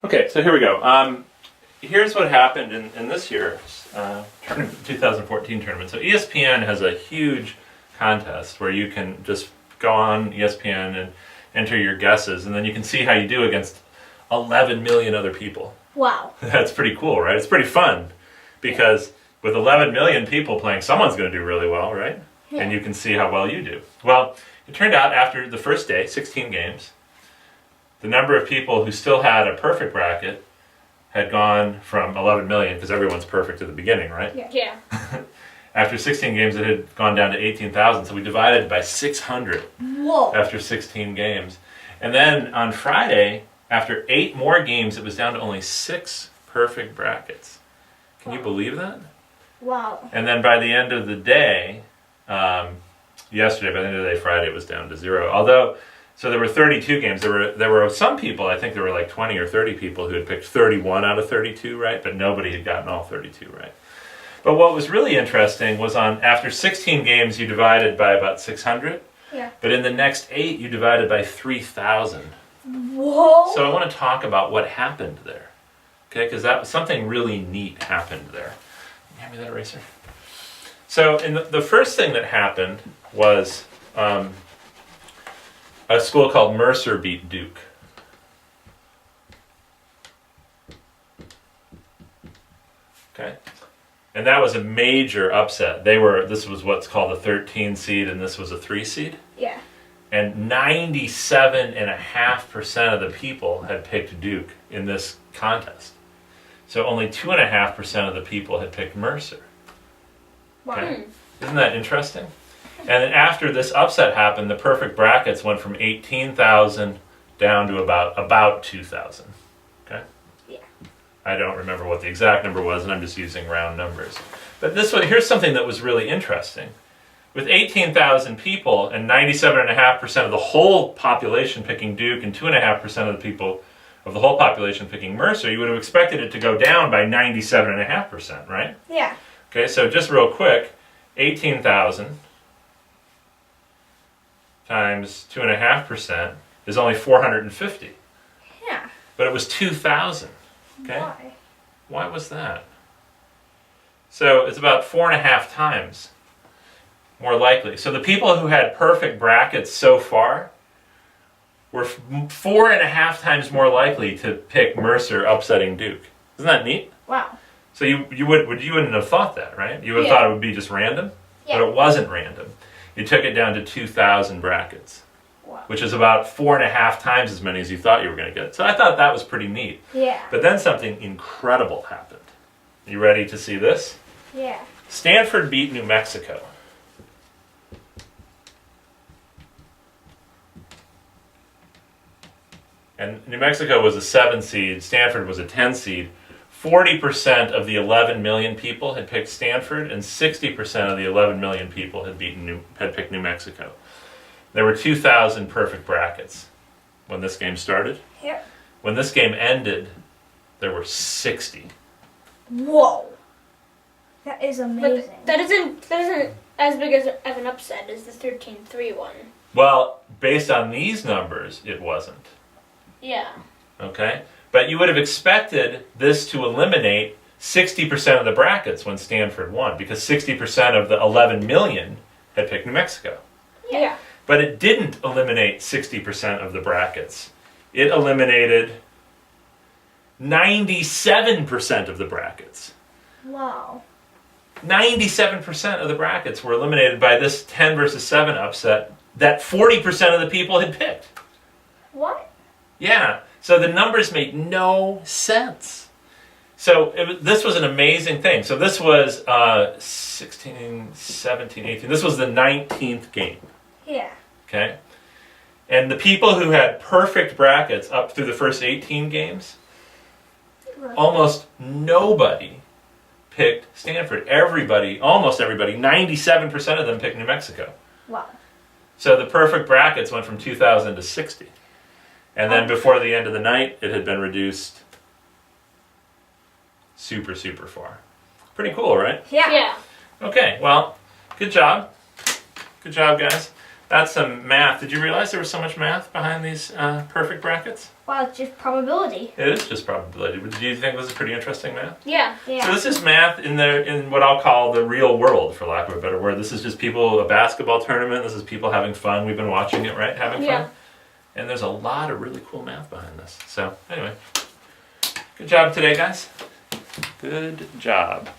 Okay, so here we go. Here's what happened in this year's 2014 tournament. So ESPN has a huge contest where you can just go on ESPN and enter your guesses, and then you can see how you do against 11 million other people. Wow. That's pretty cool, right? It's pretty fun because with 11 million people playing, someone's going to do really well, right? Yeah. And you can see how well you do. Well, it turned out after the first day, 16 games, the number of people who still had a perfect bracket had gone from 11 million, because everyone's perfect at the beginning, right? Yeah. After 16 games, it had gone down to 18,000, so we divided by 600 Whoa. after 16 games. And then on Friday, after 8 more games, it was down to only 6 perfect brackets. Can you believe that? Wow. And then by the end of the day, yesterday, by the end of the day, Friday, it was down to 0. Although, so there were 32 games. There were some people, I think there were like 20 or 30 people who had picked 31 out of 32 right, but nobody had gotten all 32 right. But what was really interesting was after 16 games, you divided by about 600. Yeah. But in the next 8, you divided by 3,000. Whoa. So I want to talk about what happened there. Okay, because that was something really neat happened there. Can you hand me that eraser? So the first thing that happened was a school called Mercer beat Duke. Okay, and that was a major upset. This was what's called a 13 seed, and this was a 3 seed. Yeah. And 97.5% of the people had picked Duke in this contest. So only 2.5% of the people had picked Mercer. Wow. Okay. Isn't that interesting? And then after this upset happened, the perfect brackets went from 18,000 down to about 2,000. Okay? Yeah. I don't remember what the exact number was, and I'm just using round numbers. But here's something that was really interesting. With 18,000 people and 97.5% of the whole population picking Duke and 2.5% of the people of the whole population picking Mercer, you would have expected it to go down by 97.5%, right? Yeah. Okay, so just real quick, 18,000 times 2.5% is only 450. Yeah. But it was 2,000. Okay? Why? Why was that? So it's about 4.5 times more likely. So the people who had perfect brackets so far were 4.5 times more likely to pick Mercer upsetting Duke. Isn't that neat? Wow. So you wouldn't have thought that, right? You would have thought it would be just random, Yeah. but it wasn't random. You took it down to 2,000 brackets, Wow. which is about 4.5 times as many as you thought you were going to get. So I thought that was pretty neat. Yeah. But then something incredible happened. You ready to see this? Yeah. Stanford beat New Mexico. And New Mexico was a 7 seed, Stanford was a 10 seed. 40% of the 11 million people had picked Stanford, and 60% of the 11 million people had picked New Mexico. There were 2,000 perfect brackets when this game started. Here. When this game ended, there were 60. Whoa. That is amazing. But that isn't as big as an upset as the 13-3 one. Well, based on these numbers, it wasn't. Yeah. Okay? But you would have expected this to eliminate 60% of the brackets when Stanford won, because 60% of the 11 million had picked New Mexico. Yeah. But it didn't eliminate 60% of the brackets. It eliminated 97% of the brackets. Wow. 97% of the brackets were eliminated by this 10 versus 7 upset that 40% of the people had picked. What? Yeah. So the numbers made no sense. So this was an amazing thing. So this was 16, 17, 18. This was the 19th game. Yeah. Okay? And the people who had perfect brackets up through the first 18 games, almost nobody picked Stanford. Almost everybody, 97% of them picked New Mexico. Wow. So the perfect brackets went from 2,000 to 60. And then before the end of the night, it had been reduced super, super far. Pretty cool, right? Yeah. Yeah. Okay, well, good job. Good job, guys. That's some math. Did you realize there was so much math behind these perfect brackets? Wow, it's just probability. It is just probability. But do you think this is pretty interesting math? Yeah. Yeah. So this is math in what I'll call the real world, for lack of a better word. This is just people, a basketball tournament. This is people having fun. We've been watching it, right? Having fun. Yeah. And there's a lot of really cool math behind this. So anyway, good job today, guys. Good job.